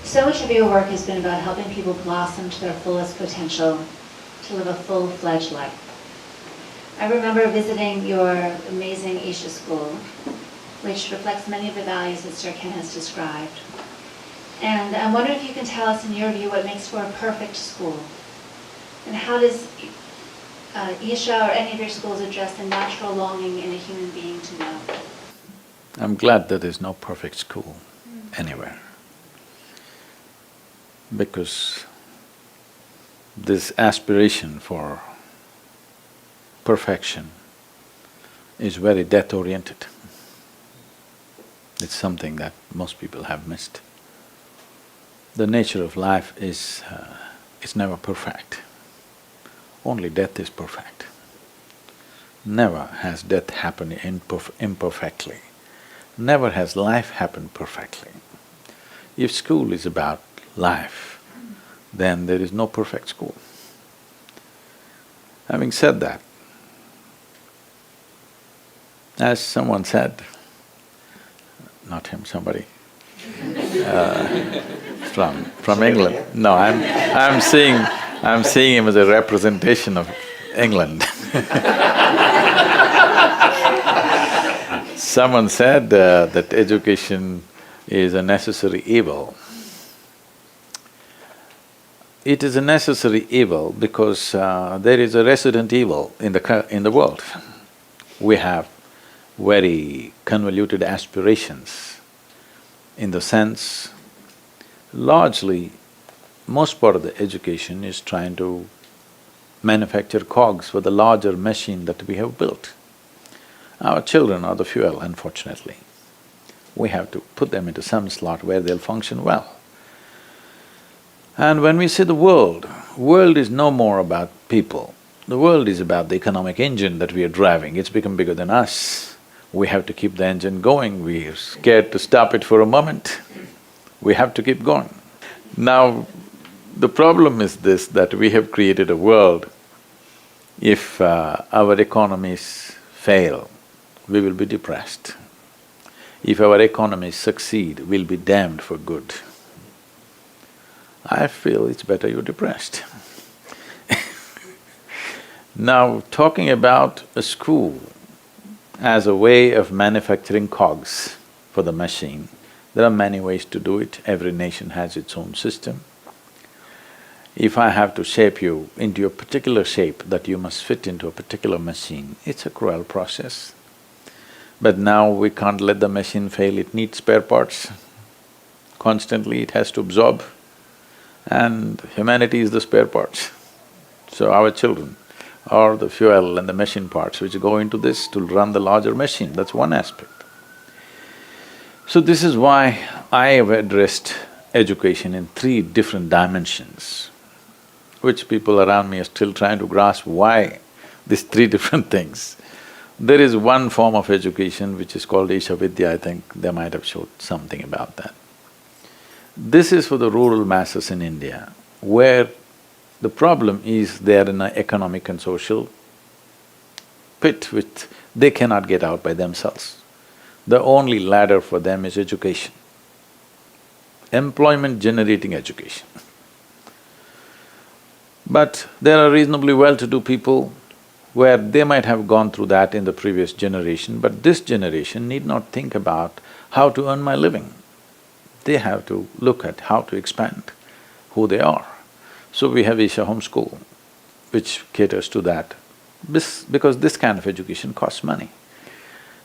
So much of your work has been about helping people blossom to their fullest potential, to live a full-fledged life. I remember visiting your amazing Isha school, which reflects many of the values that Sir Ken has described. And I wonder if you can tell us, in your view, what makes for a perfect school? And how does Isha or any of your schools address the natural longing in a human being to know? I'm glad that there's no perfect school anywhere, because this aspiration for perfection is very death-oriented. It's something that most people have missed. The nature of life is, it's never perfect. Only death is perfect. Never has death happened imperfectly. Never has life happened perfectly. If school is about life, then there is no perfect school. Having said that, as someone said, not him, somebody, from England. No, I'm seeing him as a representation of England. Someone said that education is a necessary evil. It is a necessary evil because there is a resident evil in the world. We have very convoluted aspirations, in the sense, largely, most part of the education is trying to manufacture cogs for the larger machine that we have built. Our children are the fuel, unfortunately. We have to put them into some slot where they'll function well. And when we say the world is no more about people. The world is about the economic engine that we are driving. It's become bigger than us. We have to keep the engine going. We're scared to stop it for a moment. We have to keep going. Now, the problem is this, that we have created a world, if our economies fail, we will be depressed. If our economies succeed, we'll be damned for good. I feel it's better you're depressed. Now, talking about a school as a way of manufacturing cogs for the machine, there are many ways to do it. Every nation has its own system. If I have to shape you into a particular shape that you must fit into a particular machine, it's a cruel process. But now we can't let the machine fail, it needs spare parts. Constantly it has to absorb, and humanity is the spare parts. So our children are the fuel and the machine parts which go into this to run the larger machine, that's one aspect. So this is why I have addressed education in three different dimensions, which people around me are still trying to grasp why these three different things. There is one form of education which is called Isha Vidya, I think they might have showed something about that. This is for the rural masses in India, where the problem is they are in an economic and social pit which they cannot get out by themselves. The only ladder for them is education, employment-generating education. But there are reasonably well-to-do people where they might have gone through that in the previous generation, but this generation need not think about how to earn my living. They have to look at how to expand who they are. So we have Isha Homeschool, which caters to that, because this kind of education costs money.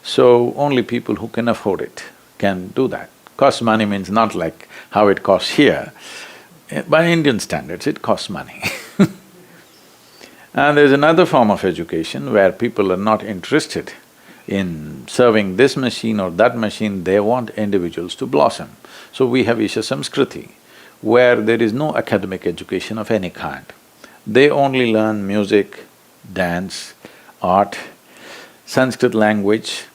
So only people who can afford it can do that. Costs money means not like how it costs here. By Indian standards, it costs money. And there's another form of education where people are not interested in serving this machine or that machine, they want individuals to blossom. So we have Isha Samskriti, where there is no academic education of any kind. They only learn music, dance, art, Sanskrit language,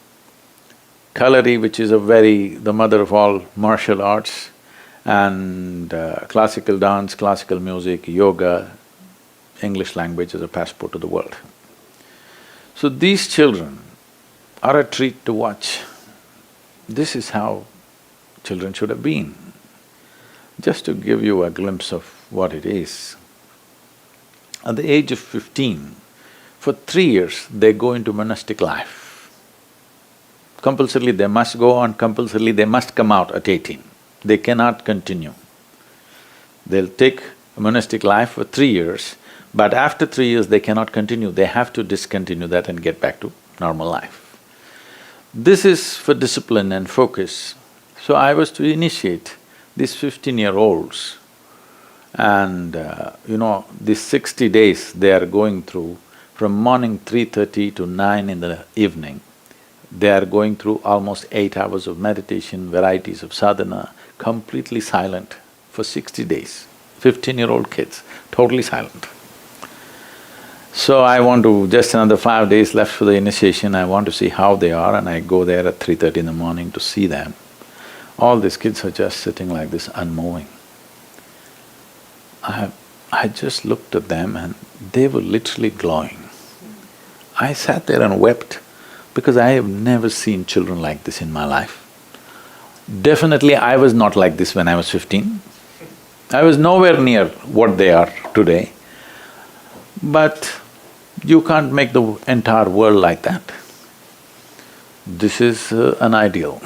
Kalari, which is the mother of all martial arts, and classical dance, classical music, yoga, English language as a passport to the world. So these children are a treat to watch. This is how children should have been. Just to give you a glimpse of what it is, at the age of 15, for 3 years they go into monastic life. Compulsorily they must go on, compulsorily they must come out at 18. They cannot continue. They'll take a monastic life for 3 years, but after 3 years they cannot continue, they have to discontinue that and get back to normal life. This is for discipline and focus. So I was to initiate these 15-year-olds and these 60 days they are going through, from morning 3:30 to 9 in the evening, they are going through almost 8 hours of meditation, varieties of sadhana, completely silent for 60 days. 15-year-old kids, totally silent. So I want to… just another 5 days left for the initiation, I want to see how they are, and I go there at 3:30 in the morning to see them. All these kids are just sitting like this, unmoving. I just looked at them and they were literally glowing. I sat there and wept because I have never seen children like this in my life. Definitely I was not like this when I was 15. I was nowhere near what they are today. But you can't make the entire world like that. This is an ideal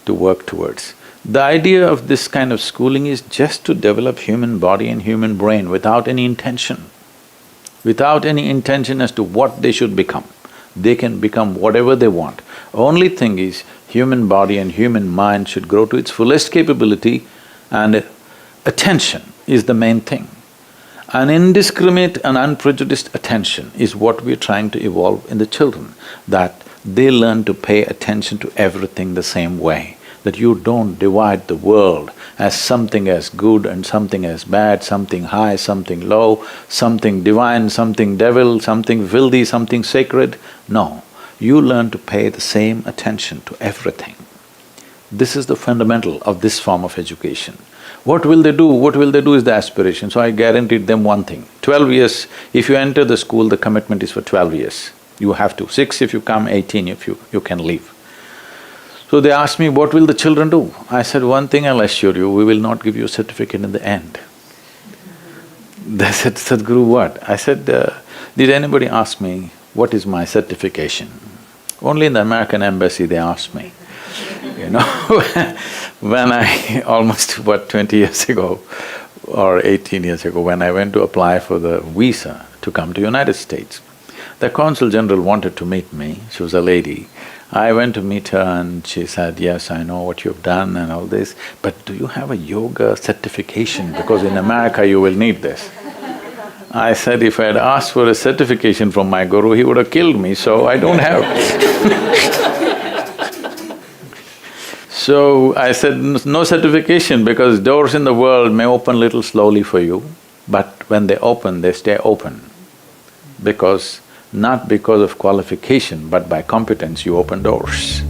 to work towards. The idea of this kind of schooling is just to develop human body and human brain without any intention. Without any intention as to what they should become. They can become whatever they want. Only thing is, human body and human mind should grow to its fullest capability, and attention is the main thing. An indiscriminate and unprejudiced attention is what we're trying to evolve in the children, that they learn to pay attention to everything the same way, that you don't divide the world as something as good and something as bad, something high, something low, something divine, something devil, something filthy, something sacred. No, you learn to pay the same attention to everything. This is the fundamental of this form of education. What will they do? What will they do is the aspiration. So I guaranteed them one thing, 12 years, if you enter the school, the commitment is for 12 years. You have to, 6 if you come, 18 if you can leave. So they asked me, what will the children do? I said, one thing I'll assure you, we will not give you a certificate in the end. They said, Sadhguru, what? I said, did anybody ask me, what is my certification? Only in the American embassy they asked me. When I… almost 20 years ago or 18 years ago, when I went to apply for the visa to come to United States, the Consul General wanted to meet me, she was a lady. I went to meet her and she said, yes, I know what you've done and all this, but do you have a yoga certification? Because in America you will need this. I said, if I had asked for a certification from my guru, he would have killed me, so I don't have. So I said, no certification, because doors in the world may open little slowly for you, but when they open, they stay open. Because… not because of qualification, but by competence you open doors.